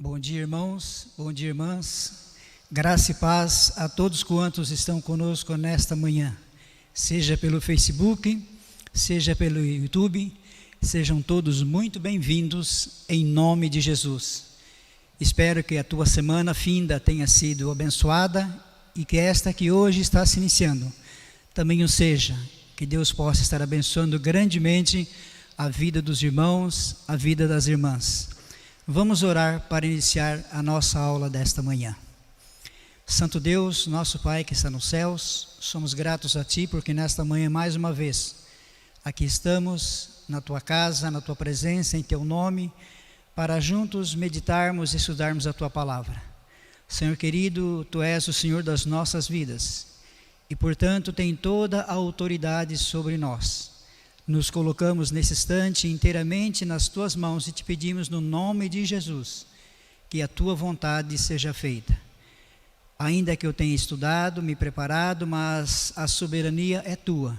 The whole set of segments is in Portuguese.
Bom dia, irmãos, bom dia, irmãs. Graça e paz a todos quantos estão conosco nesta manhã, seja pelo Facebook, seja pelo YouTube. Sejam todos muito bem-vindos em nome de Jesus. Espero que a tua semana finda tenha sido abençoada e que esta que hoje está se iniciando também o seja. Que Deus possa estar abençoando grandemente a vida dos irmãos, a vida das irmãs. Vamos orar para iniciar a nossa aula desta manhã. Santo Deus, nosso Pai que está nos céus, somos gratos a Ti porque nesta manhã mais uma vez aqui estamos na Tua casa, na Tua presença, em Teu nome, para juntos meditarmos e estudarmos a Tua palavra. Senhor querido, Tu és o Senhor das nossas vidas e portanto tem toda a autoridade sobre nós. Nos colocamos nesse instante inteiramente nas Tuas mãos e Te pedimos no nome de Jesus que a Tua vontade seja feita. Ainda que eu tenha estudado, me preparado, mas a soberania é Tua.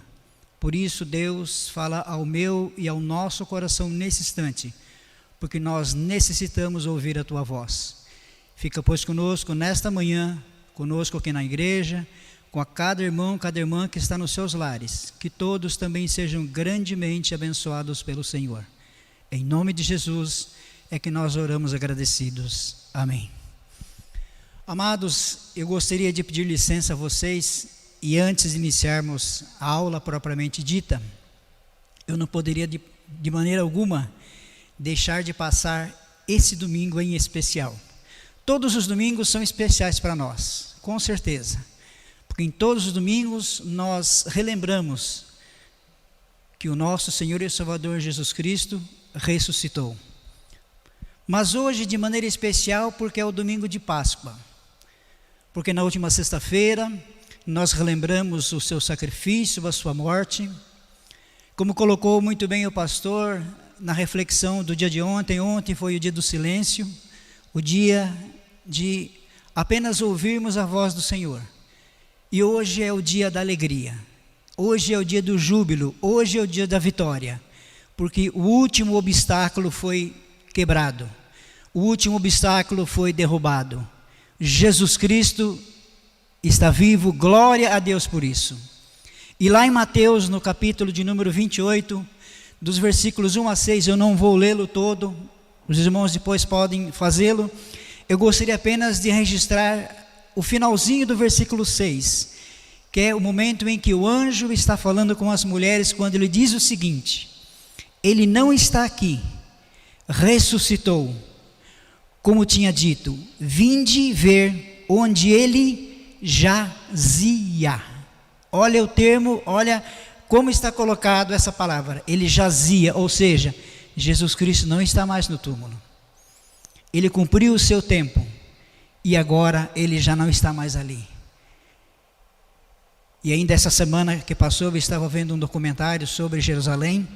Por isso, Deus, fala ao meu e ao nosso coração nesse instante, porque nós necessitamos ouvir a Tua voz. Fica, pois, conosco nesta manhã, conosco aqui na igreja, com a cada irmão, cada irmã que está nos seus lares, que todos também sejam grandemente abençoados pelo Senhor. Em nome de Jesus é que nós oramos agradecidos. Amém. Amados, eu gostaria de pedir licença a vocês, e antes de iniciarmos a aula propriamente dita, eu não poderia de maneira alguma deixar de passar esse domingo em especial. Todos os domingos são especiais para nós, com certeza. Porque em todos os domingos nós relembramos que o nosso Senhor e Salvador Jesus Cristo ressuscitou. Mas hoje de maneira especial porque é o domingo de Páscoa. Porque na última sexta-feira nós relembramos o seu sacrifício, a sua morte. Como colocou muito bem o pastor na reflexão do dia de ontem, ontem foi o dia do silêncio, o dia de apenas ouvirmos a voz do Senhor. E hoje é o dia da alegria, hoje é o dia do júbilo, hoje é o dia da vitória, porque o último obstáculo foi quebrado, o último obstáculo foi derrubado. Jesus Cristo está vivo, glória a Deus por isso. E lá em Mateus, no capítulo de número 28, dos versículos 1 a 6, eu não vou lê-lo todo, os irmãos depois podem fazê-lo. Eu gostaria apenas de registrar o finalzinho do versículo 6, que é o momento em que o anjo está falando com as mulheres, quando ele diz o seguinte: ele não está aqui, ressuscitou, como tinha dito, vinde ver onde ele jazia. Olha o termo, olha como está colocado essa palavra, ele jazia, ou seja, Jesus Cristo não está mais no túmulo, ele cumpriu o seu tempo, e agora ele já não está mais ali. E ainda essa semana que passou, eu estava vendo um documentário sobre Jerusalém,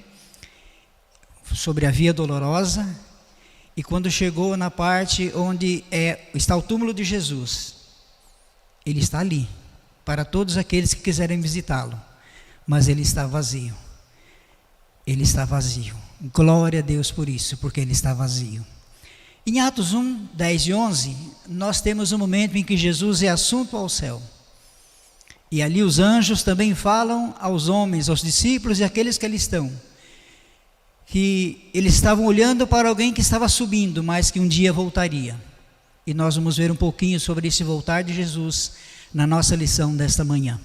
sobre a Via Dolorosa, e quando chegou na parte onde está o túmulo de Jesus, ele está ali, para todos aqueles que quiserem visitá-lo, mas ele está vazio. Ele está vazio. Glória a Deus por isso, porque ele está vazio. Em Atos 1, 10 e 11, nós temos um momento em que Jesus é assunto ao céu. E ali os anjos também falam aos homens, aos discípulos e àqueles que ali estão, que eles estavam olhando para alguém que estava subindo, mas que um dia voltaria. E nós vamos ver um pouquinho sobre esse voltar de Jesus na nossa lição desta manhã.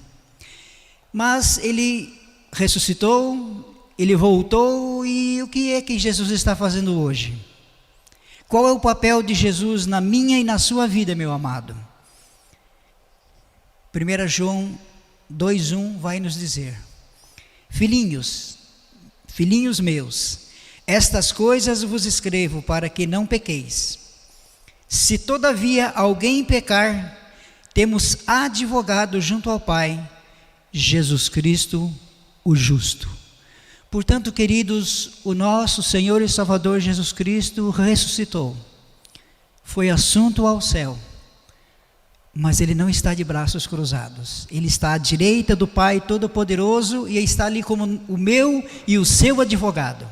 Mas ele ressuscitou, ele voltou, e o que é que Jesus está fazendo hoje? Qual é o papel de Jesus na minha e na sua vida, meu amado? 1 João 2,1 vai nos dizer: filhinhos meus, estas coisas vos escrevo para que não pequeis. Se todavia alguém pecar, temos advogado junto ao Pai, Jesus Cristo, o justo. Portanto, queridos, o nosso Senhor e Salvador Jesus Cristo ressuscitou, foi assunto ao céu, mas ele não está de braços cruzados, ele está à direita do Pai Todo-Poderoso e está ali como o meu e o seu advogado.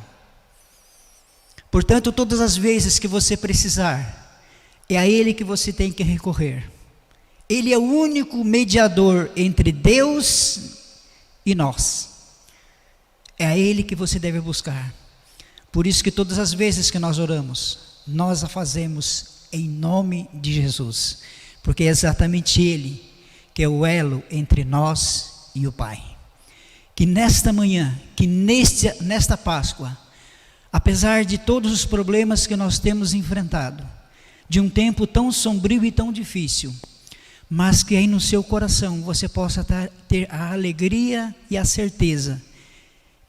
Portanto, todas as vezes que você precisar É a Ele que você tem que recorrer. Ele é o único mediador entre Deus e nós. É a Ele que você deve buscar. Por isso que todas as vezes que nós oramos, nós a fazemos em nome de Jesus. Porque é exatamente Ele que é o elo entre nós e o Pai. Que nesta manhã, que nesta Páscoa, apesar de todos os problemas que nós temos enfrentado, de um tempo tão sombrio e tão difícil, mas que aí no seu coração você possa ter a alegria e a certeza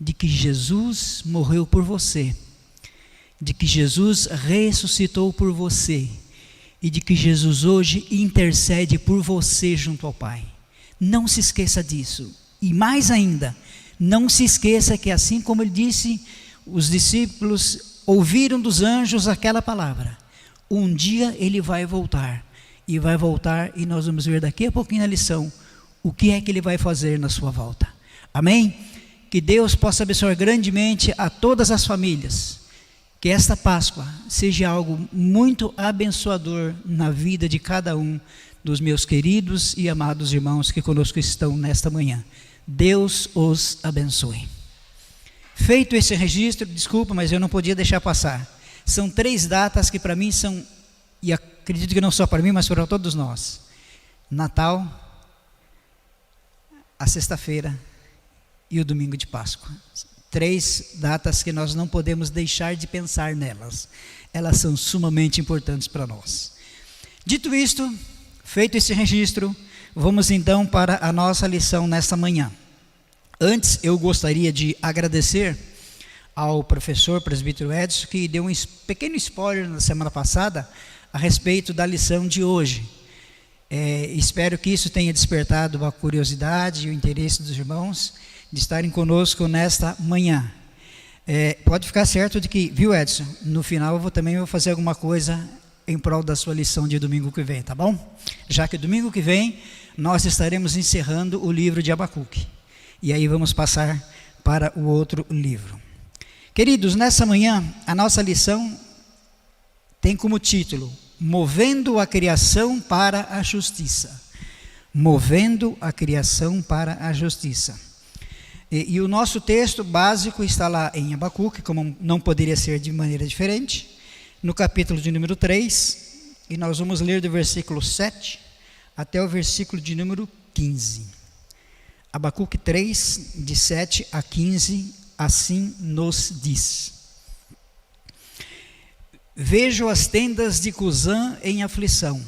de que Jesus morreu por você, de que Jesus ressuscitou por você e de que Jesus hoje intercede por você junto ao Pai. Não se esqueça disso. E mais ainda, não se esqueça que assim como ele disse, os discípulos ouviram dos anjos aquela palavra. Um dia ele vai voltar. E vai voltar, e nós vamos ver daqui a pouquinho na lição o que é que ele vai fazer na sua volta. Amém? Que Deus possa abençoar grandemente a todas as famílias. Que esta Páscoa seja algo muito abençoador na vida de cada um dos meus queridos e amados irmãos que conosco estão nesta manhã. Deus os abençoe. Feito esse registro, desculpa, mas eu não podia deixar passar. São 3 datas que para mim são, e acredito que não só para mim, mas para todos nós: Natal, a sexta-feira e o domingo de Páscoa. 3 datas que nós não podemos deixar de pensar nelas. Elas são sumamente importantes para nós. Dito isto, feito esse registro, vamos então para a nossa lição nesta manhã. Antes, eu gostaria de agradecer ao professor presbítero Edson, que deu um pequeno spoiler na semana passada a respeito da lição de hoje. Espero que isso tenha despertado a curiosidade e o interesse dos irmãos de estarem conosco nesta manhã. Pode ficar certo de que, viu, Edson, no final eu também vou fazer alguma coisa em prol da sua lição de domingo que vem, tá bom? Já que domingo que vem nós estaremos encerrando o livro de Abacuque. E aí vamos passar para o outro livro. Queridos, nessa manhã a nossa lição tem como título: Movendo a criação para a justiça. Movendo a criação para a justiça. E o nosso texto básico está lá em Abacuque, como não poderia ser de maneira diferente, no capítulo de número 3, e nós vamos ler do versículo 7 até o versículo de número 15. Abacuque 3, de 7 a 15, assim nos diz: Vejo as tendas de Cusã em aflição,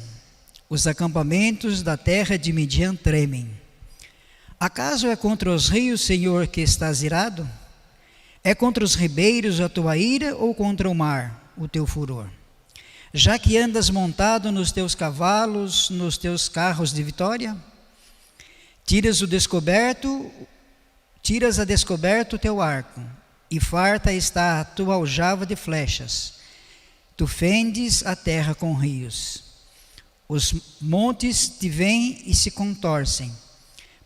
os acampamentos da terra de Midian tremem. Acaso é contra os rios, Senhor, que estás irado? É contra os ribeiros a tua ira ou contra o mar, o teu furor? Já que andas montado nos teus cavalos, nos teus carros de vitória? Tiras a descoberto o teu arco, e farta está a tua aljava de flechas. Tu fendes a terra com rios. Os montes te vêm e se contorcem.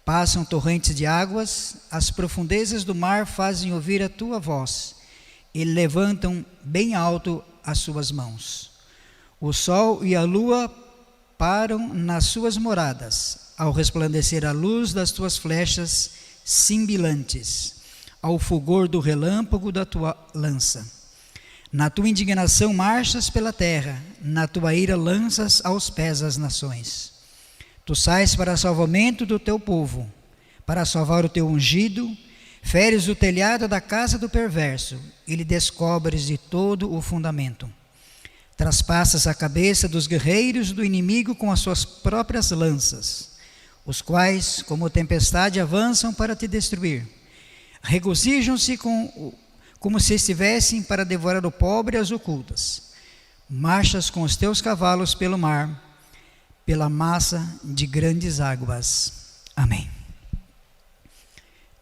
Passam torrentes de águas, as profundezas do mar fazem ouvir a tua voz, e levantam bem alto as suas mãos. O sol e a lua param nas suas moradas, ao resplandecer a luz das tuas flechas cintilantes, ao fulgor do relâmpago da tua lança. Na tua indignação marchas pela terra, na tua ira lanças aos pés as nações. Tu sais para salvamento do teu povo, para salvar o teu ungido, feres o telhado da casa do perverso, e lhe descobres de todo o fundamento. Traspassas a cabeça dos guerreiros do inimigo com as suas próprias lanças, os quais, como tempestade, avançam para te destruir. Regozijam-se como se estivessem para devorar o pobre e as ocultas. Marchas com os teus cavalos pelo mar, pela massa de grandes águas. Amém.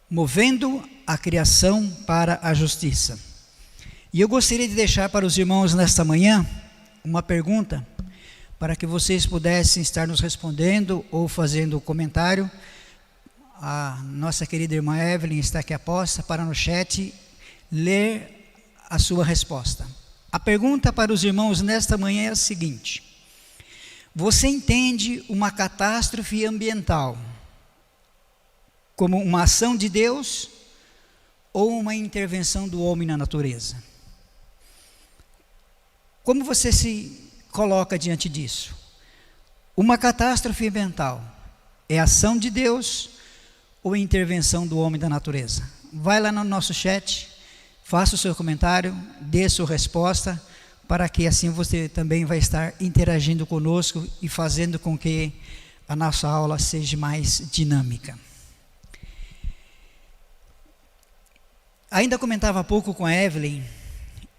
Movendo a criação para a justiça. E eu gostaria de deixar para os irmãos nesta manhã uma pergunta, para que vocês pudessem estar nos respondendo ou fazendo comentário. A nossa querida irmã Evelyn está aqui aposta para no chat ler a sua resposta. A pergunta para os irmãos nesta manhã é a seguinte: Você entende uma catástrofe ambiental como uma ação de Deus ou uma intervenção do homem na natureza? Como você se coloca diante disso? Uma catástrofe ambiental é ação de Deus ou intervenção do homem da natureza? Vai lá no nosso chat, faça o seu comentário, dê a sua resposta, para que assim você também vai estar interagindo conosco e fazendo com que a nossa aula seja mais dinâmica. Ainda comentava há pouco com a Evelyn,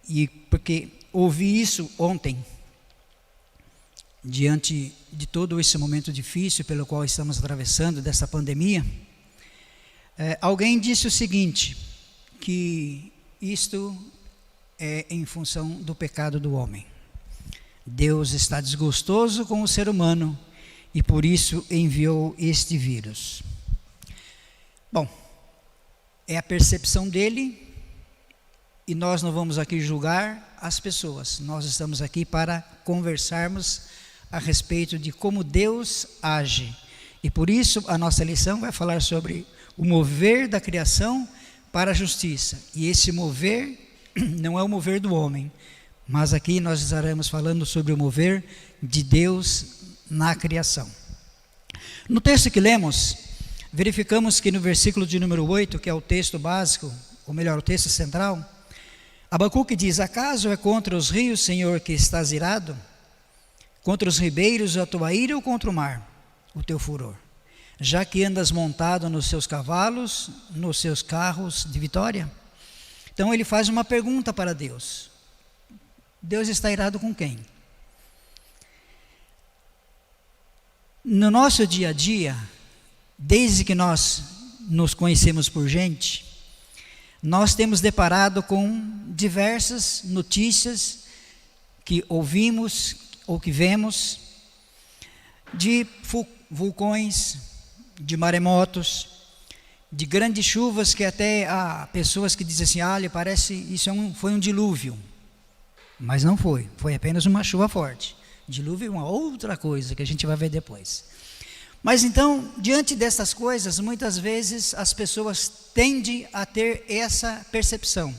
e porque ouvi isso ontem, diante de todo esse momento difícil pelo qual estamos atravessando, dessa pandemia, alguém disse o seguinte, que isto é em função do pecado do homem. Deus está desgostoso com o ser humano e por isso enviou este vírus. Bom, é a percepção dele e nós não vamos aqui julgar as pessoas. Nós estamos aqui para conversarmos a respeito de como Deus age. E por isso a nossa lição vai falar sobre o mover da criação para a justiça. E esse mover não é o mover do homem, mas aqui nós estaremos falando sobre o mover de Deus na criação. No texto que lemos, verificamos que no versículo de número 8, que é o texto básico, ou melhor, o texto central, Abacuque diz: acaso é contra os rios, Senhor, que estás irado? Contra os ribeiros a tua ira ou contra o mar, o teu furor? Já que andas montado nos seus cavalos, nos seus carros de vitória? Então ele faz uma pergunta para Deus. Deus está irado com quem? No nosso dia a dia, desde que nós nos conhecemos por gente, nós temos deparado com diversas notícias que ouvimos ou que vemos de vulcões, de maremotos, de grandes chuvas que até há pessoas que dizem assim, olha, parece isso foi um dilúvio. Mas não foi, foi apenas uma chuva forte. Dilúvio é uma outra coisa que a gente vai ver depois. Mas então, diante dessas coisas, muitas vezes as pessoas tendem a ter essa percepção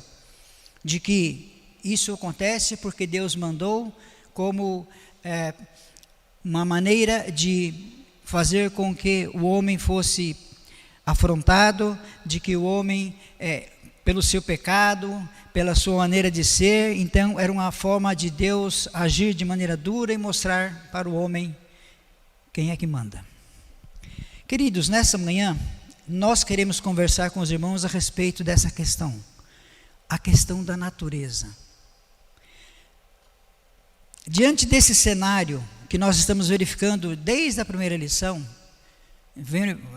de que isso acontece porque Deus mandou como uma maneira de fazer com que o homem fosse afrontado, de que o homem, pelo seu pecado, pela sua maneira de ser, então era uma forma de Deus agir de maneira dura e mostrar para o homem quem é que manda. Queridos, nessa manhã, nós queremos conversar com os irmãos a respeito dessa questão, a questão da natureza. Diante desse cenário que nós estamos verificando desde a primeira lição,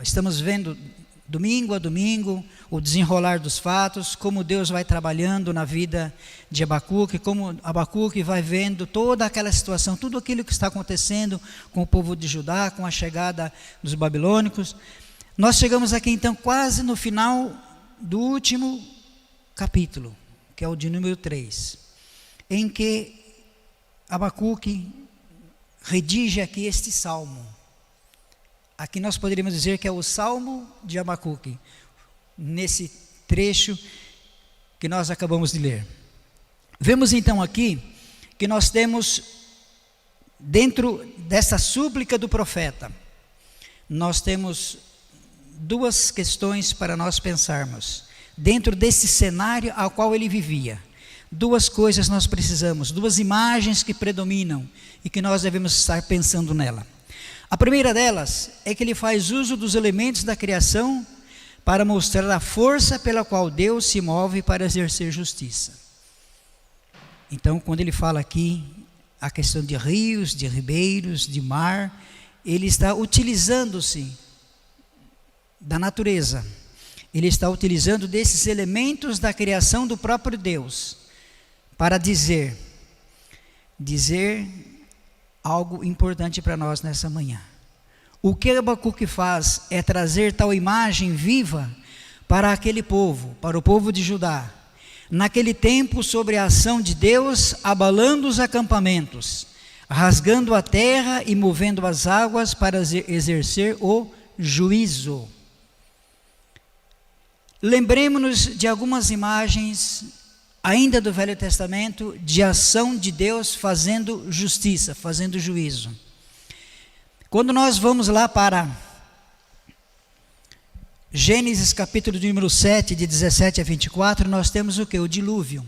estamos vendo domingo a domingo o desenrolar dos fatos, como Deus vai trabalhando na vida de Abacuque, como Abacuque vai vendo toda aquela situação, tudo aquilo que está acontecendo com o povo de Judá, com a chegada dos babilônicos. Nós chegamos aqui então quase no final do último capítulo, que é o de número 3, em que Abacuque redige aqui este salmo. Aqui nós poderíamos dizer que é o Salmo de Abacuque, nesse trecho que nós acabamos de ler. Vemos então aqui que nós temos, dentro dessa súplica do profeta, nós temos duas questões para nós pensarmos. Dentro desse cenário ao qual ele vivia, duas coisas nós precisamos, duas imagens que predominam e que nós devemos estar pensando nela. A primeira delas é que ele faz uso dos elementos da criação para mostrar a força pela qual Deus se move para exercer justiça. Então, quando ele fala aqui a questão de rios, de ribeiros, de mar, ele está utilizando-se da natureza. Ele está utilizando desses elementos da criação do próprio Deus para dizer algo importante para nós nessa manhã. O que Abacuque faz é trazer tal imagem viva para aquele povo, para o povo de Judá. Naquele tempo, sobre a ação de Deus, abalando os acampamentos, rasgando a terra e movendo as águas para exercer o juízo. Lembremos-nos de algumas imagens, ainda do Velho Testamento, de ação de Deus fazendo justiça, fazendo juízo. Quando nós vamos lá para Gênesis capítulo de número 7, de 17 a 24, nós temos o que? O dilúvio.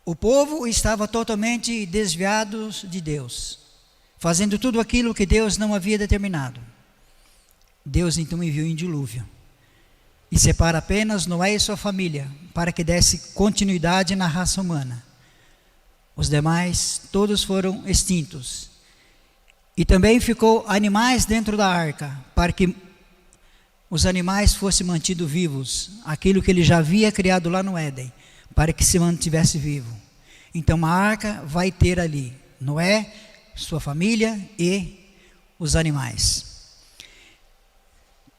O povo estava totalmente desviado de Deus, fazendo tudo aquilo que Deus não havia determinado. Deus então enviou um dilúvio e separa apenas Noé e sua família para que desse continuidade na raça humana. Os demais todos foram extintos. E também ficou animais dentro da arca para que os animais fossem mantidos vivos, aquilo que ele já havia criado lá no Éden, para que se mantivesse vivo. Então a arca vai ter ali Noé, sua família e os animais.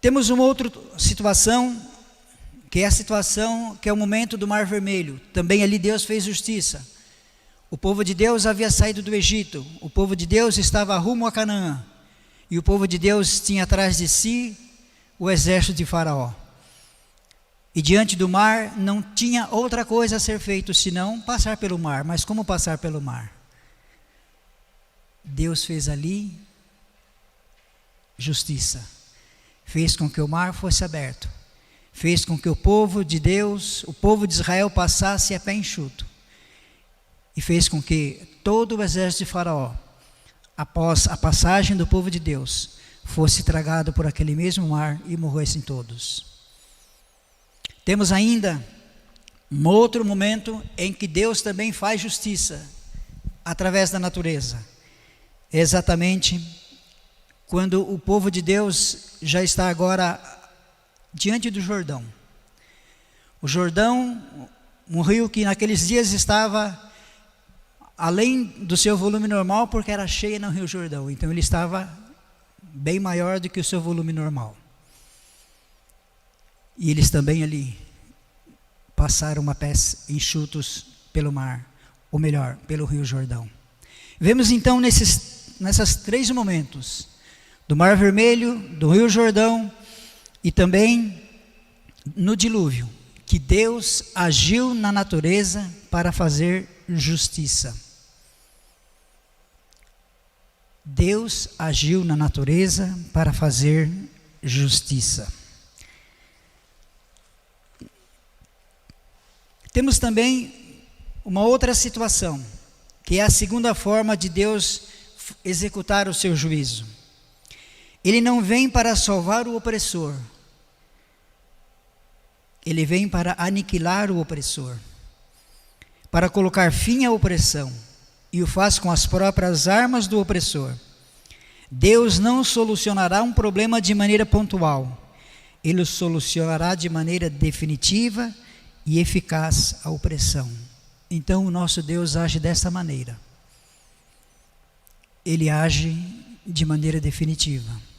Temos uma outra situação, que é a situação, que é o momento do Mar Vermelho. Também ali Deus fez justiça. O povo de Deus havia saído do Egito. O povo de Deus estava rumo a Canaã. E o povo de Deus tinha atrás de si o exército de Faraó. E diante do mar não tinha outra coisa a ser feito senão passar pelo mar. Mas como passar pelo mar? Deus fez ali justiça. Fez com que o mar fosse aberto. Fez com que o povo de Deus, o povo de Israel passasse a pé enxuto. E fez com que todo o exército de Faraó, após a passagem do povo de Deus, fosse tragado por aquele mesmo mar e morressem todos. Temos ainda um outro momento em que Deus também faz justiça através da natureza. É exatamente quando o povo de Deus já está agora diante do Jordão. O Jordão, um rio que naqueles dias estava além do seu volume normal, porque era cheio no Rio Jordão. Então ele estava bem maior do que o seu volume normal. E eles também ali passaram a pés enxutos pelo mar, ou melhor, pelo Rio Jordão. Vemos então nesses três momentos, do Mar Vermelho, do Rio Jordão e também no dilúvio, que Deus agiu na natureza para fazer justiça. Deus agiu na natureza para fazer justiça. Temos também uma outra situação, que é a segunda forma de Deus executar o seu juízo. Ele não vem para salvar o opressor, ele vem para aniquilar o opressor, para colocar fim à opressão, e o faz com as próprias armas do opressor. Deus não solucionará um problema de maneira pontual, ele o solucionará de maneira definitiva e eficaz a opressão. Então o nosso Deus age dessa maneira. Ele age de maneira definitiva.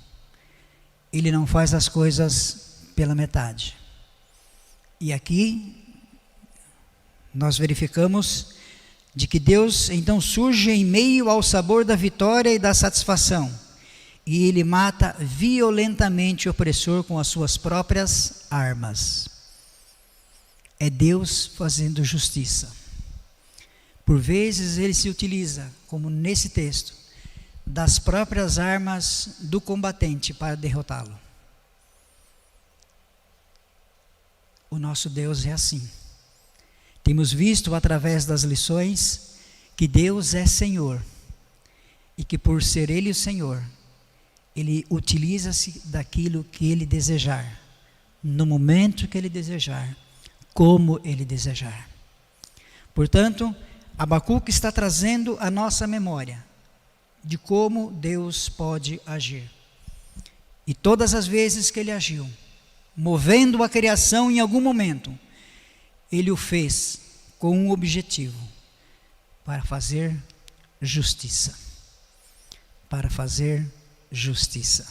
Ele não faz as coisas pela metade. E aqui nós verificamos de que Deus então surge em meio ao sabor da vitória e da satisfação, e ele mata violentamente o opressor com as suas próprias armas. É Deus fazendo justiça. Por vezes ele se utiliza, como nesse texto, das próprias armas do combatente para derrotá-lo. O nosso Deus é assim. Temos visto através das lições que Deus é Senhor e que por ser Ele o Senhor, Ele utiliza-se daquilo que Ele desejar, no momento que Ele desejar, como Ele desejar. Portanto, Abacuque está trazendo a nossa memória de como Deus pode agir. E todas as vezes que Ele agiu, movendo a criação em algum momento, Ele o fez com um objetivo, para fazer justiça. Para fazer justiça.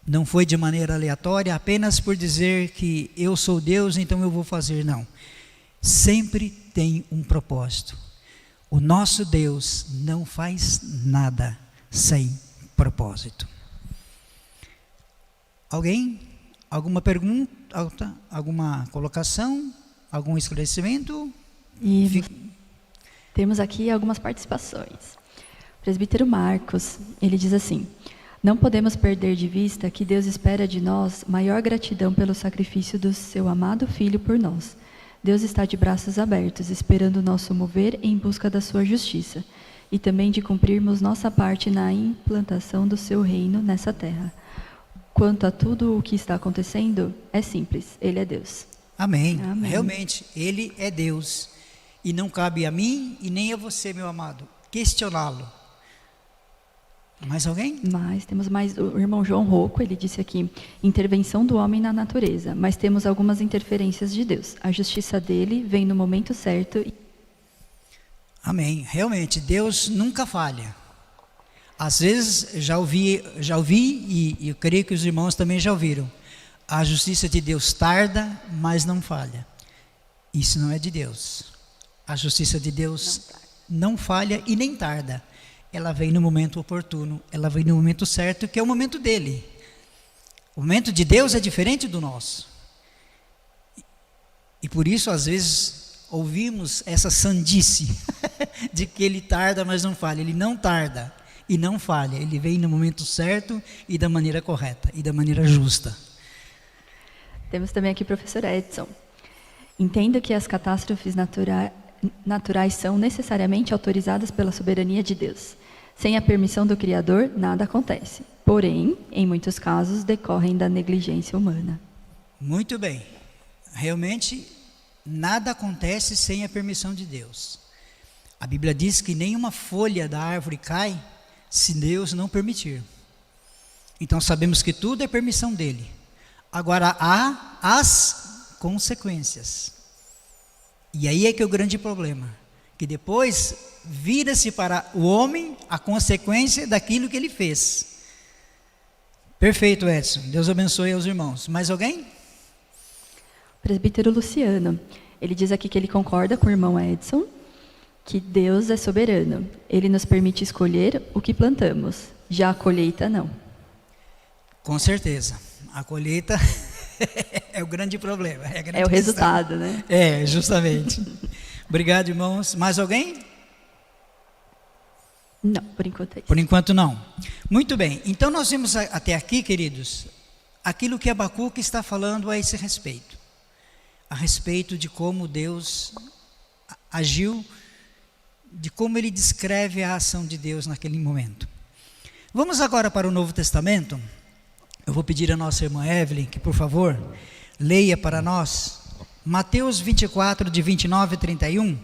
Não foi de maneira aleatória, apenas por dizer que eu sou Deus, então eu vou fazer, não. Sempre tem um propósito. O nosso Deus não faz nada sem propósito. Alguém? Alguma pergunta? Alguma colocação? Algum esclarecimento? E temos aqui algumas participações. O presbítero Marcos, ele diz assim: não podemos perder de vista que Deus espera de nós maior gratidão pelo sacrifício do seu amado Filho por nós. Deus está de braços abertos, esperando o nosso mover em busca da sua justiça, e também de cumprirmos nossa parte na implantação do seu reino nessa terra. Quanto a tudo o que está acontecendo, é simples, Ele é Deus. Amém. Amém. Realmente, Ele é Deus. E não cabe a mim e nem a você, meu amado, questioná-lo. Mais alguém? Mas temos mais o irmão João Rocco, ele disse aqui: intervenção do homem na natureza, mas temos algumas interferências de Deus. A justiça dele vem no momento certo. Amém. Realmente, Deus nunca falha. Às vezes, já ouvi e eu creio que os irmãos também já ouviram. A justiça de Deus tarda, mas não falha. Isso não é de Deus. A justiça de Deus não falha e nem tarda. Ela vem no momento oportuno, ela vem no momento certo, que é o momento dele. O momento de Deus é diferente do nosso. E por isso, às vezes, ouvimos essa sandice de que ele tarda, mas não falha. Ele não tarda e não falha. Ele vem no momento certo e da maneira correta e da maneira justa. Temos também aqui o professor Edson. Entendo que as catástrofes naturais são necessariamente autorizadas pela soberania de Deus. Sem a permissão do Criador, nada acontece. Porém, em muitos casos, decorrem da negligência humana. Muito bem. Realmente, nada acontece sem a permissão de Deus. A Bíblia diz que nenhuma folha da árvore cai se Deus não permitir. Então, sabemos que tudo é permissão dele. Agora, há as consequências. E aí é que é o grande problema, que depois vira-se para o homem a consequência daquilo que ele fez. Perfeito, Edson. Deus abençoe aos irmãos. Mais alguém? O presbítero Luciano, ele diz aqui que ele concorda com o irmão Edson, que Deus é soberano. Ele nos permite escolher o que plantamos, já a colheita não. Com certeza. A colheita é o grande problema. É o resultado, né? É, justamente. Obrigado, irmãos. Mais alguém? Não, por enquanto é isso. Por enquanto não. Muito bem. Então nós vimos até aqui, queridos, aquilo que Abacuque está falando a esse respeito. A respeito de como Deus agiu, de como ele descreve a ação de Deus naquele momento. Vamos agora para o Novo Testamento. Eu vou pedir à nossa irmã Evelyn que, por favor, leia para nós Mateus 24, de 29 a 31.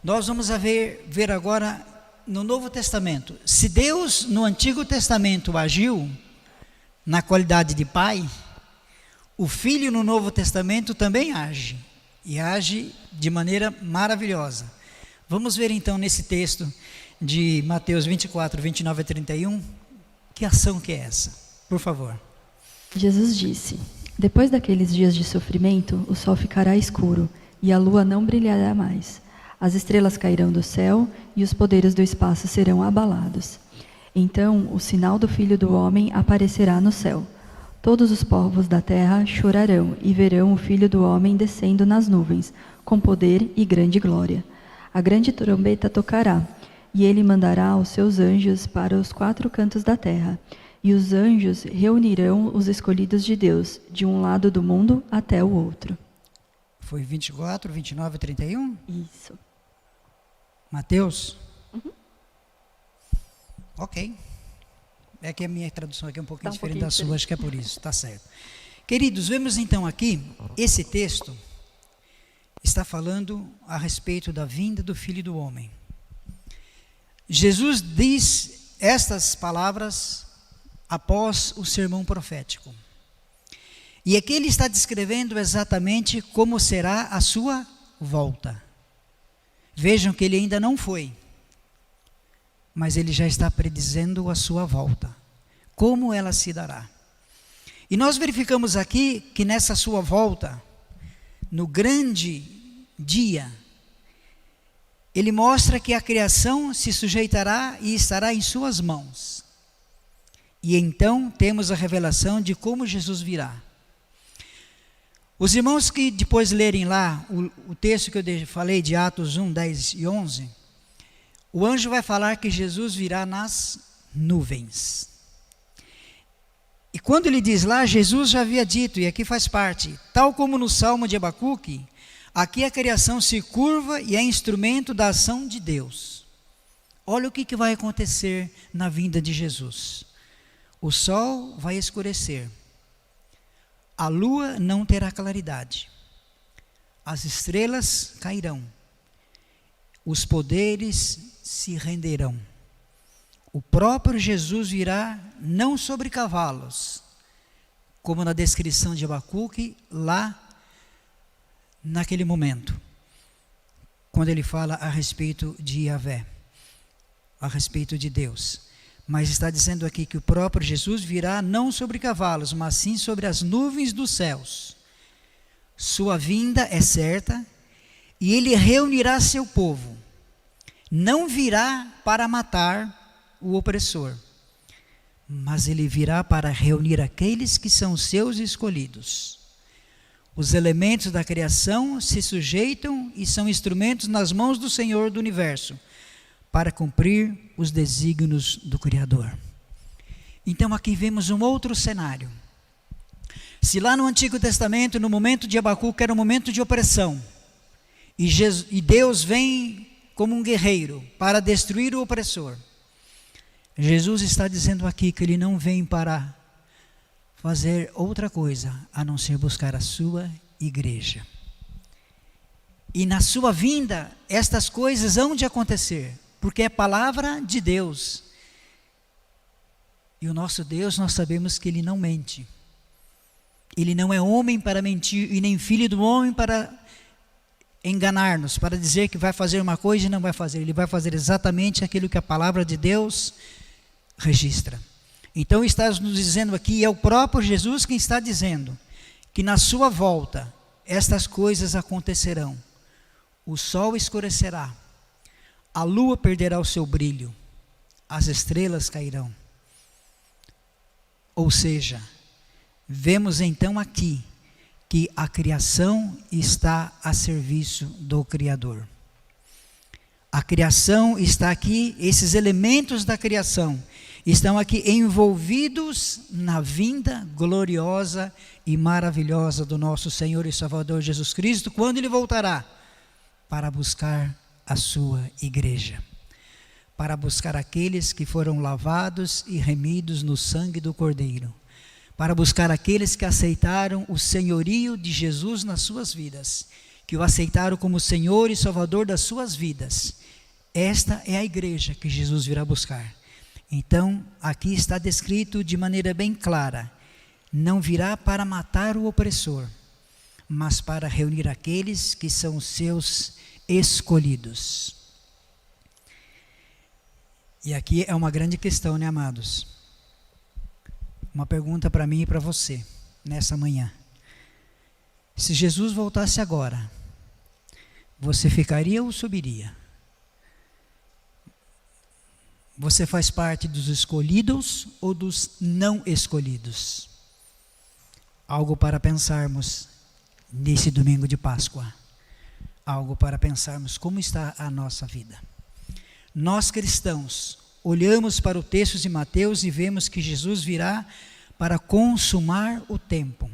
Nós vamos ver agora no Novo Testamento. Se Deus no Antigo Testamento agiu na qualidade de Pai, o Filho no Novo Testamento também age. E age de maneira maravilhosa. Vamos ver então nesse texto de Mateus 24, 29 a 31, que ação que é essa? Por favor. Jesus disse: depois daqueles dias de sofrimento, o sol ficará escuro e a lua não brilhará mais. As estrelas cairão do céu e os poderes do espaço serão abalados. Então o sinal do Filho do Homem aparecerá no céu. Todos os povos da terra chorarão e verão o Filho do Homem descendo nas nuvens, com poder e grande glória. A grande trombeta tocará, e ele mandará os seus anjos para os 4 cantos da terra. E os anjos reunirão os escolhidos de Deus, de um lado do mundo até o outro. Foi 24, 29 e 31? Isso. Mateus? Uhum. Ok. É que a minha tradução aqui é um pouquinho diferente da sua, acho que é por isso, está certo. Queridos, vemos então aqui, esse texto está falando a respeito da vinda do Filho do Homem. Jesus diz estas palavras após o sermão profético. E aqui ele está descrevendo exatamente como será a sua volta. Vejam que ele ainda não foi, mas ele já está predizendo a sua volta, como ela se dará. E nós verificamos aqui que nessa sua volta, no grande dia, ele mostra que a criação se sujeitará e estará em suas mãos. E então temos a revelação de como Jesus virá. Os irmãos que depois lerem lá o texto que eu falei de Atos 1, 10 e 11, o anjo vai falar que Jesus virá nas nuvens. E quando ele diz lá, Jesus já havia dito, e aqui faz parte, tal como no Salmo de Abacuque, aqui a criação se curva e é instrumento da ação de Deus. Olha o que vai acontecer na vinda de Jesus. O sol vai escurecer. A lua não terá claridade. As estrelas cairão. Os poderes se renderão. O próprio Jesus virá não sobre cavalos, como na descrição de Abacuque, lá naquele momento, quando ele fala a respeito de Yahvé, a respeito de Deus. Mas está dizendo aqui que o próprio Jesus virá não sobre cavalos, mas sim sobre as nuvens dos céus. Sua vinda é certa e ele reunirá seu povo. Não virá para matar o opressor, mas ele virá para reunir aqueles que são seus escolhidos. Os elementos da criação se sujeitam e são instrumentos nas mãos do Senhor do universo, para cumprir os desígnios do Criador. Então aqui vemos um outro cenário. Se lá no Antigo Testamento, no momento de Abacuque, era um momento de opressão, e Deus vem como um guerreiro para destruir o opressor, Jesus está dizendo aqui que ele não vem para fazer outra coisa, a não ser buscar a sua igreja. E na sua vinda, estas coisas hão de acontecer, porque é palavra de Deus. E o nosso Deus, nós sabemos que ele não mente. Ele não é homem para mentir, e nem filho do homem para enganar-nos, para dizer que vai fazer uma coisa e não vai fazer. Ele vai fazer exatamente aquilo que a palavra de Deus registra. Então está nos dizendo aqui, é o próprio Jesus quem está dizendo, que na sua volta, estas coisas acontecerão. O sol escurecerá, a lua perderá o seu brilho, as estrelas cairão. Ou seja, vemos então aqui que a criação está a serviço do Criador. A criação está aqui, esses elementos da criação estão aqui envolvidos na vinda gloriosa e maravilhosa do nosso Senhor e Salvador Jesus Cristo, quando Ele voltará para buscar a sua igreja, para buscar aqueles que foram lavados e remidos no sangue do Cordeiro, para buscar aqueles que aceitaram o senhorio de Jesus nas suas vidas, que o aceitaram como Senhor e Salvador das suas vidas. Esta é a igreja que Jesus virá buscar. Então, aqui está descrito de maneira bem clara, não virá para matar o opressor, mas para reunir aqueles que são seus escolhidos. E aqui é uma grande questão, né, amados? Uma pergunta para mim e para você, nessa manhã. Se Jesus voltasse agora, você ficaria ou subiria? Você faz parte dos escolhidos ou dos não escolhidos? Algo para pensarmos nesse domingo de Páscoa. Algo para pensarmos como está a nossa vida. Nós cristãos olhamos para o texto de Mateus e vemos que Jesus virá para consumar o tempo.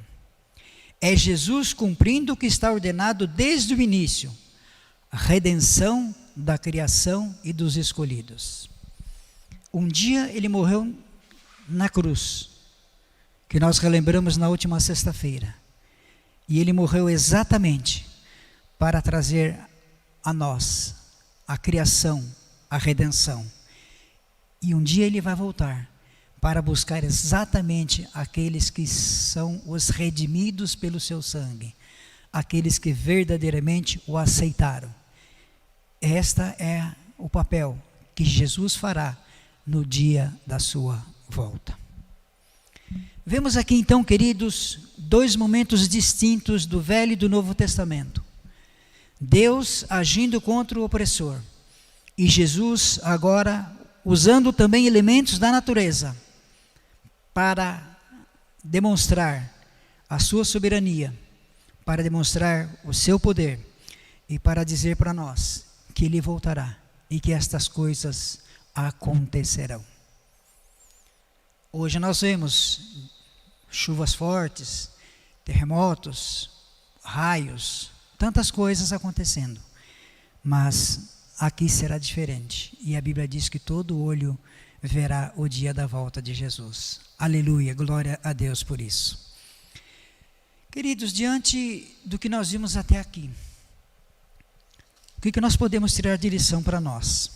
É Jesus cumprindo o que está ordenado desde o início, a redenção da criação e dos escolhidos. Um dia ele morreu na cruz, que nós relembramos na última sexta-feira. E ele morreu exatamente para trazer a nós a criação, a redenção. E um dia ele vai voltar para buscar exatamente aqueles que são os redimidos pelo seu sangue, aqueles que verdadeiramente o aceitaram. Esta é o papel que Jesus fará no dia da sua volta. Vemos aqui então, queridos, dois momentos distintos do Velho e do Novo Testamento. Deus agindo contra o opressor E Jesus agora, usando também elementos da natureza, para demonstrar a sua soberania, para demonstrar o seu poder, e para dizer para nós que Ele voltará, e que estas coisas acontecerão. Hoje nós vemos chuvas fortes, terremotos, raios, tantas coisas acontecendo, mas aqui será diferente, e a Bíblia diz que todo olho verá o dia da volta de Jesus. Aleluia, glória a Deus por isso. Queridos, diante do que nós vimos até aqui, o que nós podemos tirar de lição para nós?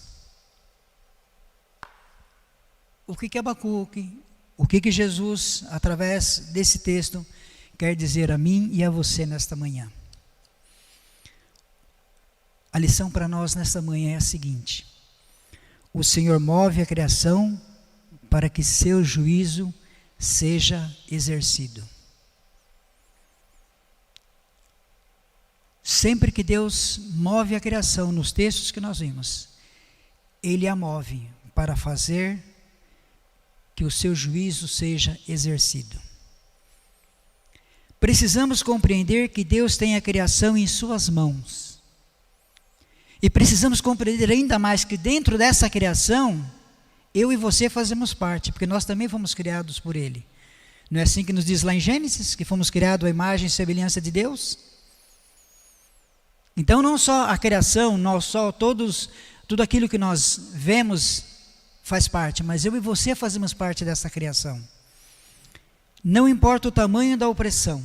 O que Abacuque, o que Jesus, através desse texto, quer dizer a mim e a você nesta manhã? A lição para nós nesta manhã é a seguinte: o Senhor move a criação para que seu juízo seja exercido. Sempre que Deus move a criação, nos textos que nós vimos, Ele a move para fazer que o seu juízo seja exercido. Precisamos compreender que Deus tem a criação em suas mãos. E precisamos compreender ainda mais que dentro dessa criação, eu e você fazemos parte, porque nós também fomos criados por Ele. Não é assim que nos diz lá em Gênesis, que fomos criados à imagem e semelhança de Deus? Então não só a criação, não só tudo aquilo que nós vemos faz parte, mas eu e você fazemos parte dessa criação. Não importa o tamanho da opressão,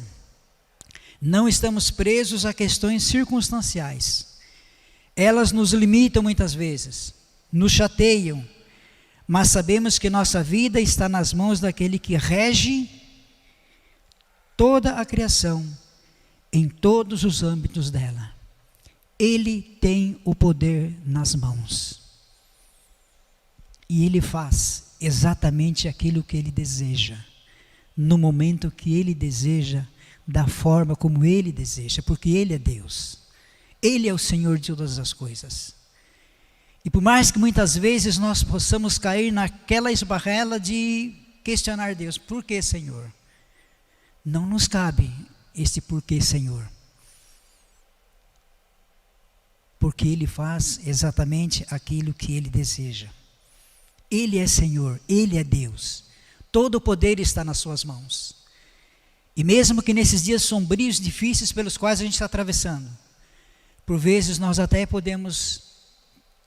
não estamos presos a questões circunstanciais. Elas nos limitam muitas vezes, nos chateiam, mas sabemos que nossa vida está nas mãos daquele que rege toda a criação, em todos os âmbitos dela. Ele tem o poder nas mãos. E Ele faz exatamente aquilo que Ele deseja, no momento que Ele deseja, da forma como Ele deseja, porque Ele é Deus. Ele é o Senhor de todas as coisas. E por mais que muitas vezes nós possamos cair naquela esbarrela de questionar Deus, por que, Senhor? Não nos cabe esse porquê, Senhor. Porque Ele faz exatamente aquilo que Ele deseja. Ele é Senhor, Ele é Deus. Todo o poder está nas suas mãos. E mesmo que nesses dias sombrios, difíceis pelos quais a gente está atravessando, por vezes nós até podemos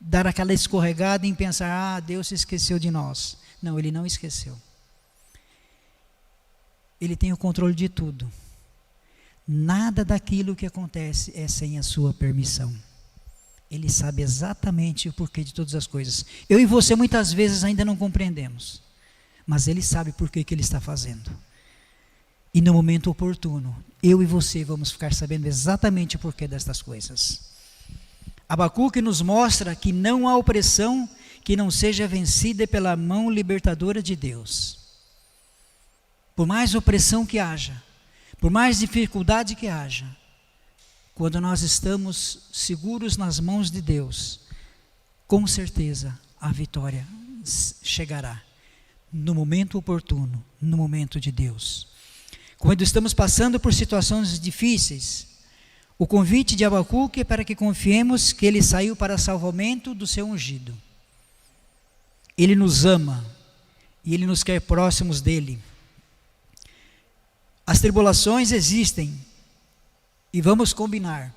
dar aquela escorregada em pensar, Deus se esqueceu de nós. Não, Ele não esqueceu. Ele tem o controle de tudo. Nada daquilo que acontece é sem a sua permissão. Ele sabe exatamente o porquê de todas as coisas. Eu e você muitas vezes ainda não compreendemos, mas Ele sabe por que Ele está fazendo. E no momento oportuno, eu e você vamos ficar sabendo exatamente o porquê destas coisas. Abacuque nos mostra que não há opressão que não seja vencida pela mão libertadora de Deus. Por mais opressão que haja, por mais dificuldade que haja, quando nós estamos seguros nas mãos de Deus, com certeza a vitória chegará no momento oportuno, no momento de Deus. Quando estamos passando por situações difíceis, o convite de Abacuque é para que confiemos que Ele saiu para salvamento do seu ungido. Ele nos ama e Ele nos quer próximos dEle. As tribulações existem e vamos combinar,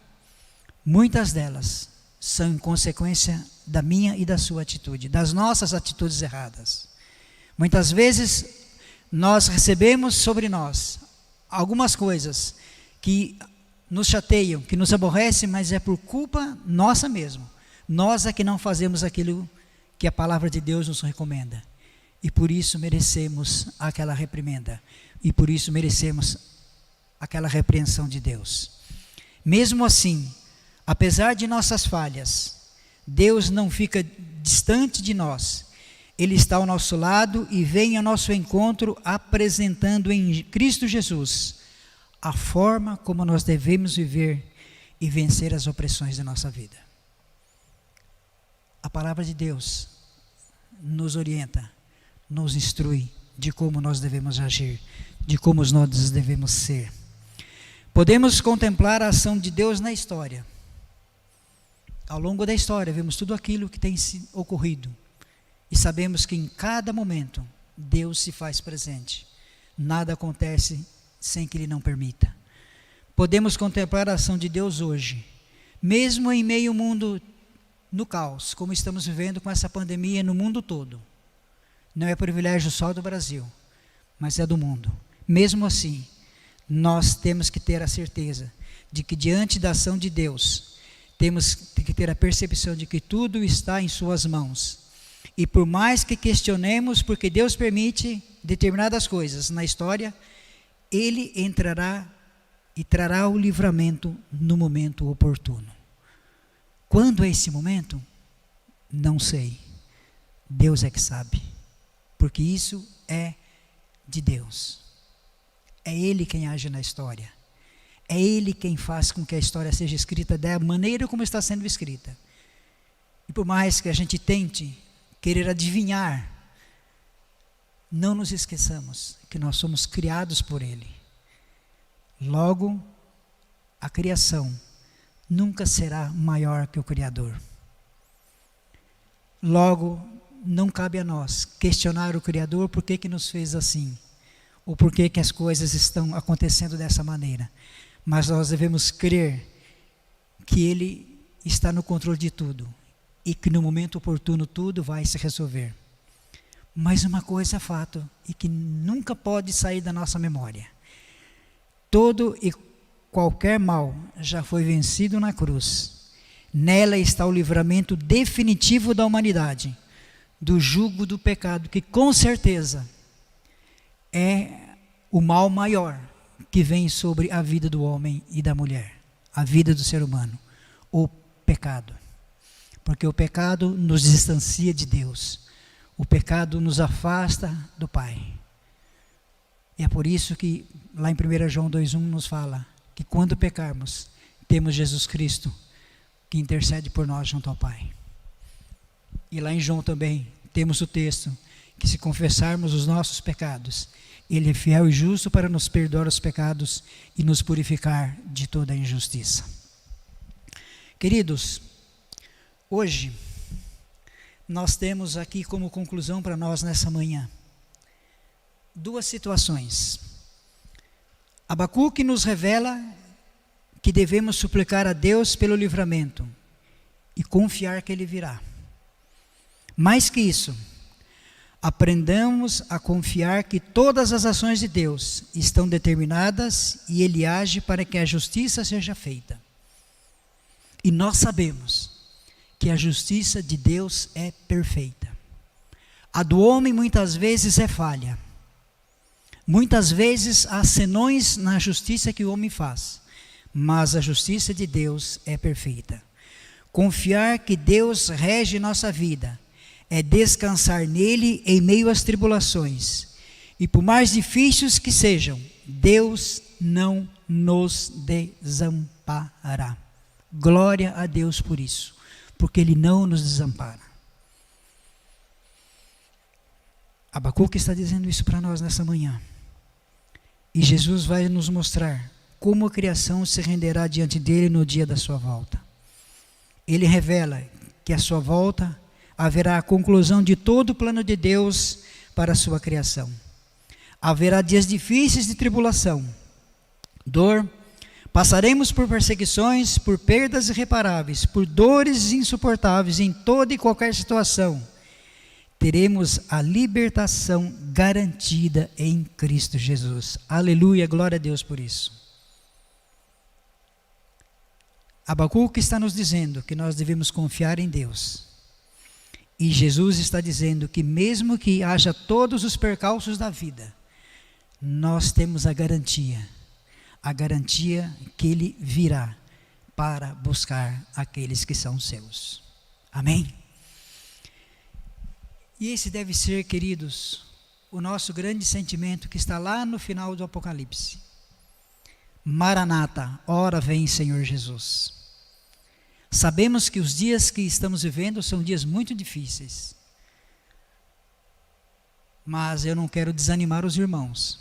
muitas delas são em consequência da minha e da sua atitude, das nossas atitudes erradas. Muitas vezes nós recebemos sobre nós algumas coisas que nos chateiam, que nos aborrecem, mas é por culpa nossa mesmo. Nós é que não fazemos aquilo que a palavra de Deus nos recomenda. E por isso merecemos aquela reprimenda. E por isso merecemos aquela repreensão de Deus. Mesmo assim, apesar de nossas falhas, Deus não fica distante de nós. Ele está ao nosso lado e vem ao nosso encontro apresentando em Cristo Jesus a forma como nós devemos viver e vencer as opressões da nossa vida. A palavra de Deus nos orienta, nos instrui de como nós devemos agir, de como nós devemos ser. Podemos contemplar a ação de Deus na história. Ao longo da história, vemos tudo aquilo que tem ocorrido. E sabemos que em cada momento, Deus se faz presente. Nada acontece sem que Ele não permita. Podemos contemplar a ação de Deus hoje, mesmo em meio ao mundo no caos, como estamos vivendo com essa pandemia no mundo todo. Não é privilégio só do Brasil, mas é do mundo. Mesmo assim, nós temos que ter a certeza de que diante da ação de Deus, temos que ter a percepção de que tudo está em suas mãos. E por mais que questionemos, porque Deus permite determinadas coisas na história, Ele entrará e trará o livramento no momento oportuno. Quando é esse momento? Não sei. Deus é que sabe. Porque isso é de Deus. É Ele quem age na história. É Ele quem faz com que a história seja escrita da maneira como está sendo escrita. E por mais que a gente tente querer adivinhar, não nos esqueçamos que nós somos criados por Ele. Logo, a criação nunca será maior que o Criador. Logo, não cabe a nós questionar o Criador por que nos fez assim, ou por que as coisas estão acontecendo dessa maneira. Mas nós devemos crer que Ele está no controle de tudo e que no momento oportuno tudo vai se resolver. Mas uma coisa é fato e que nunca pode sair da nossa memória. Todo e qualquer mal já foi vencido na cruz. Nela está o livramento definitivo da humanidade, do jugo do pecado, que com certeza é o mal maior que vem sobre a vida do homem e da mulher, a vida do ser humano, o pecado. Porque o pecado nos distancia de Deus, o pecado nos afasta do Pai. E é por isso que lá em 1 João 2,1 nos fala que quando pecarmos, temos Jesus Cristo que intercede por nós junto ao Pai. E lá em João também temos o texto que se confessarmos os nossos pecados, Ele é fiel e justo para nos perdoar os pecados e nos purificar de toda a injustiça. Queridos, hoje nós temos aqui como conclusão para nós nessa manhã duas situações. Abacuque nos revela que devemos suplicar a Deus pelo livramento e confiar que Ele virá. Mais que isso, aprendamos a confiar que todas as ações de Deus estão determinadas e Ele age para que a justiça seja feita. E nós sabemos que a justiça de Deus é perfeita. A do homem muitas vezes é falha. Muitas vezes há senões na justiça que o homem faz, mas a justiça de Deus é perfeita. Confiar que Deus rege nossa vida é descansar nele em meio às tribulações. E por mais difíceis que sejam, Deus não nos desamparará. Glória a Deus por isso, porque Ele não nos desampara. Abacuque está dizendo isso para nós nessa manhã. E Jesus vai nos mostrar como a criação se renderá diante dele no dia da sua volta. Ele revela que a sua volta haverá a conclusão de todo o plano de Deus para a sua criação. Haverá dias difíceis de tribulação, dor, passaremos por perseguições, por perdas irreparáveis, por dores insuportáveis em toda e qualquer situação. Teremos a libertação garantida em Cristo Jesus. Aleluia, glória a Deus por isso. Abacuque está nos dizendo que nós devemos confiar em Deus. E Jesus está dizendo que mesmo que haja todos os percalços da vida, nós temos a garantia que Ele virá para buscar aqueles que são seus. Amém? E esse deve ser, queridos, o nosso grande sentimento que está lá no final do Apocalipse. Maranata, ora vem Senhor Jesus. Sabemos que os dias que estamos vivendo são dias muito difíceis. Mas eu não quero desanimar os irmãos.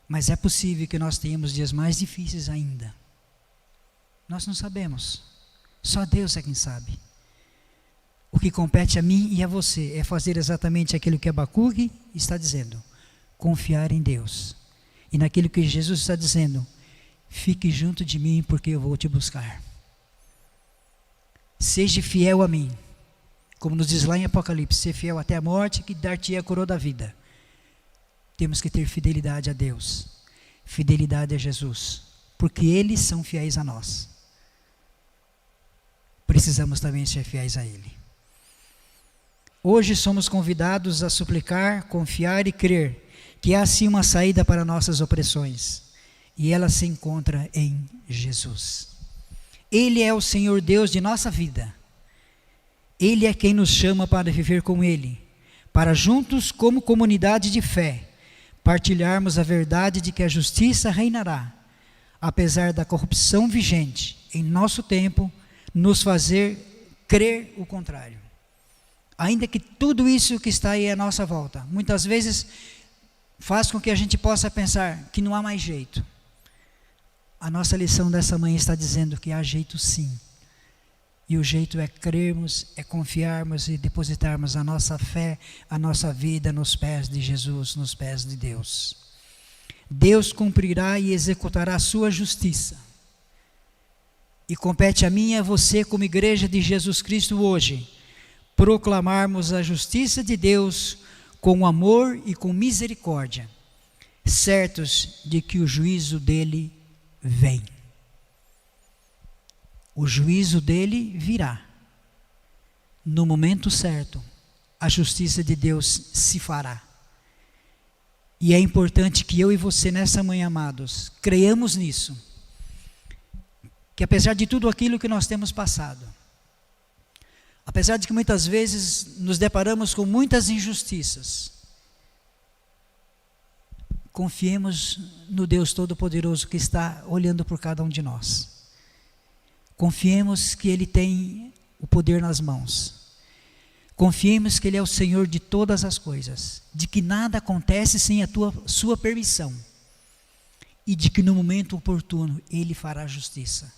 Mas é possível que nós tenhamos dias mais difíceis ainda. Nós não sabemos. Só Deus é quem sabe. O que compete a mim e a você é fazer exatamente aquilo que Abacuque está dizendo. Confiar em Deus. E naquilo que Jesus está dizendo. Fique junto de mim porque eu vou te buscar. Seja fiel a mim. Como nos diz lá em Apocalipse, ser fiel até a morte que dar-te a coroa da vida. Temos que ter fidelidade a Deus. Fidelidade a Jesus. Porque eles são fiéis a nós. Precisamos também ser fiéis a Ele. Hoje somos convidados a suplicar, confiar e crer que há sim uma saída para nossas opressões. E ela se encontra em Jesus. Ele é o Senhor Deus de nossa vida. Ele é quem nos chama para viver com Ele, para juntos, como comunidade de fé, partilharmos a verdade de que a justiça reinará, apesar da corrupção vigente em nosso tempo, nos fazer crer o contrário. Ainda que tudo isso que está aí à nossa volta, muitas vezes faz com que a gente possa pensar que não há mais jeito. A nossa lição dessa manhã está dizendo que há jeito sim. E o jeito é crermos, é confiarmos e depositarmos a nossa fé, a nossa vida nos pés de Jesus, nos pés de Deus. Deus cumprirá e executará a sua justiça. E compete a mim e a você, como igreja de Jesus Cristo hoje, proclamarmos a justiça de Deus com amor e com misericórdia, certos de que o juízo dele vem. O juízo dele virá. No momento certo, a justiça de Deus se fará. E é importante que eu e você nessa manhã, amados, creiamos nisso. Que apesar de tudo aquilo que nós temos passado, apesar de que muitas vezes nos deparamos com muitas injustiças, confiemos no Deus Todo-Poderoso que está olhando por cada um de nós. Confiemos que Ele tem o poder nas mãos. Confiemos que Ele é o Senhor de todas as coisas, de que nada acontece sem a sua permissão, e de que no momento oportuno Ele fará justiça.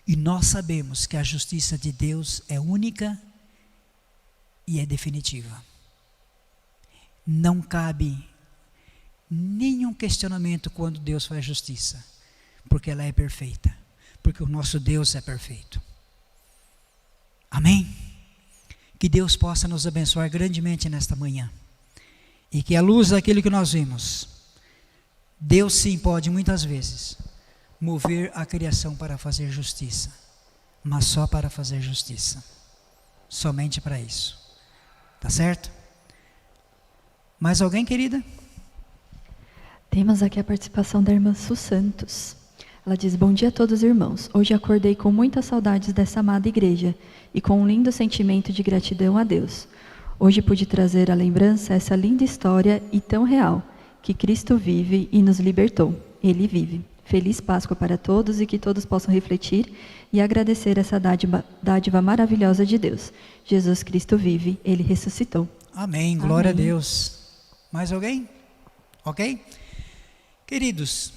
E nós sabemos que a justiça de Deus é única e é definitiva. Não cabe nenhum questionamento quando Deus faz justiça, porque ela é perfeita, porque o nosso Deus é perfeito. Amém? Que Deus possa nos abençoar grandemente nesta manhã, e que à luz daquilo que nós vimos, Deus sim pode muitas vezes mover a criação para fazer justiça, mas só para fazer justiça, somente para isso, tá certo? Mais alguém, querida? Temos aqui a participação da irmã Su Santos. Ela diz: bom dia a todos os irmãos. Hoje acordei com muitas saudades dessa amada igreja e com um lindo sentimento de gratidão a Deus. Hoje pude trazer à lembrança essa linda história e tão real, que Cristo vive e nos libertou. Ele vive. Feliz Páscoa para todos e que todos possam refletir e agradecer essa dádiva maravilhosa de Deus. Jesus Cristo vive, Ele ressuscitou. Amém, glória a Deus. Mais alguém? Ok? Queridos,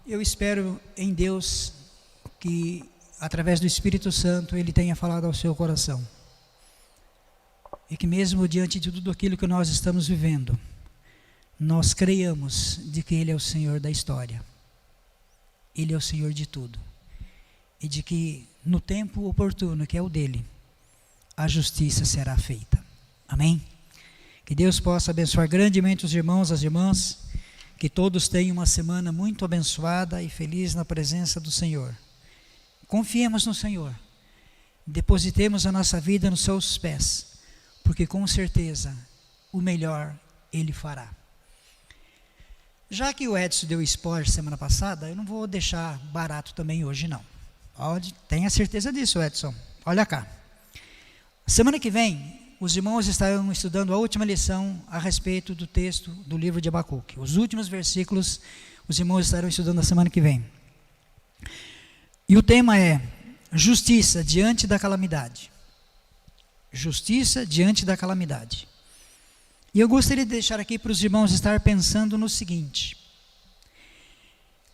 eu espero em Deus que através do Espírito Santo Ele tenha falado ao seu coração. E que mesmo diante de tudo aquilo que nós estamos vivendo, nós creiamos de que Ele é o Senhor da história. Ele é o Senhor de tudo. E de que no tempo oportuno, que é o dele, a justiça será feita. Amém? Que Deus possa abençoar grandemente os irmãos, as irmãs. Que todos tenham uma semana muito abençoada e feliz na presença do Senhor. Confiemos no Senhor. Depositemos a nossa vida nos seus pés. Porque com certeza o melhor Ele fará. Já que o Edson deu spoiler semana passada, eu não vou deixar barato também hoje não. Tenha certeza disso, Edson. Olha cá. Semana que vem, os irmãos estarão estudando a última lição a respeito do texto do livro de Abacuque. Os últimos versículos, os irmãos estarão estudando na semana que vem. E o tema é justiça diante da calamidade. Justiça diante da calamidade. E eu gostaria de deixar aqui para os irmãos estar pensando no seguinte: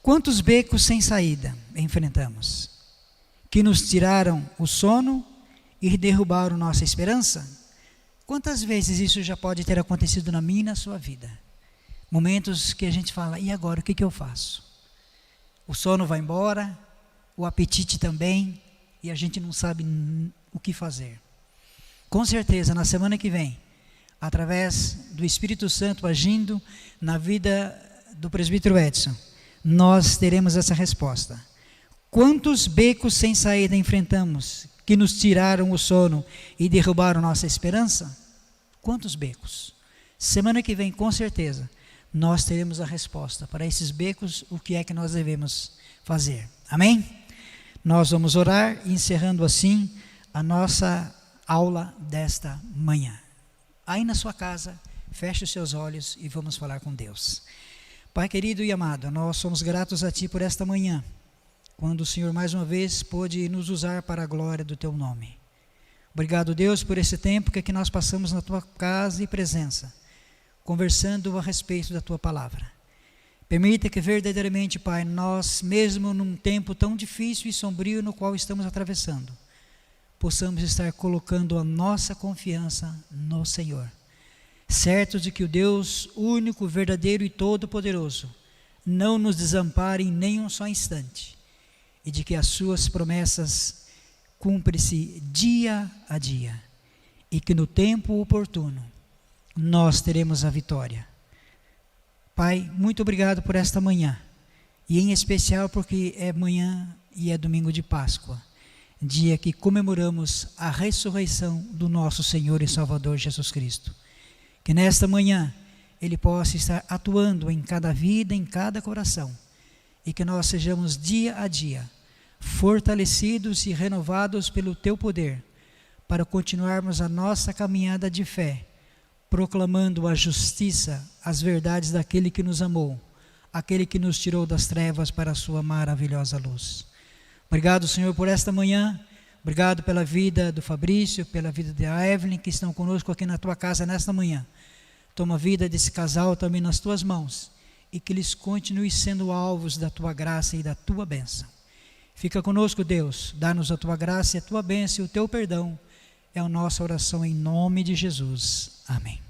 quantos becos sem saída enfrentamos, que nos tiraram o sono e derrubaram nossa esperança? Quantas vezes isso já pode ter acontecido na minha e na sua vida? Momentos que a gente fala, e agora, o que eu faço? O sono vai embora, o apetite também, e a gente não sabe o que fazer. Com certeza, na semana que vem, através do Espírito Santo agindo na vida do presbítero Edson, nós teremos essa resposta. Quantos becos sem saída enfrentamos, que nos tiraram o sono e derrubaram nossa esperança? Quantos becos? Semana que vem, com certeza, nós teremos a resposta para esses becos, o que é que nós devemos fazer. Amém? Nós vamos orar, encerrando assim a nossa aula desta manhã. Aí na sua casa, feche os seus olhos e vamos falar com Deus. Pai querido e amado, nós somos gratos a Ti por esta manhã, quando o Senhor mais uma vez pôde nos usar para a glória do Teu nome. Obrigado, Deus, por esse tempo que aqui nós passamos na Tua casa e presença, conversando a respeito da Tua palavra. Permita que verdadeiramente, Pai, nós mesmo num tempo tão difícil e sombrio no qual estamos atravessando, possamos estar colocando a nossa confiança no Senhor, certos de que o Deus único, verdadeiro e todo-poderoso não nos desampare em nenhum só instante, e de que as suas promessas cumprem-se dia a dia, e que no tempo oportuno nós teremos a vitória. Pai, muito obrigado por esta manhã, e em especial porque é manhã e é domingo de Páscoa, dia que comemoramos a ressurreição do nosso Senhor e Salvador Jesus Cristo. Que nesta manhã Ele possa estar atuando em cada vida, em cada coração, e que nós sejamos dia a dia fortalecidos e renovados pelo Teu poder, para continuarmos a nossa caminhada de fé, proclamando a justiça, as verdades daquele que nos amou, aquele que nos tirou das trevas para a sua maravilhosa luz. Obrigado, Senhor, por esta manhã. Obrigado pela vida do Fabrício, pela vida da Evelyn, que estão conosco aqui na Tua casa nesta manhã. Toma a vida desse casal também nas Tuas mãos, e que eles continuem sendo alvos da Tua graça e da Tua bênção. Fica conosco, Deus, dá-nos a Tua graça e a Tua bênção e o Teu perdão. É a nossa oração em nome de Jesus. Amém.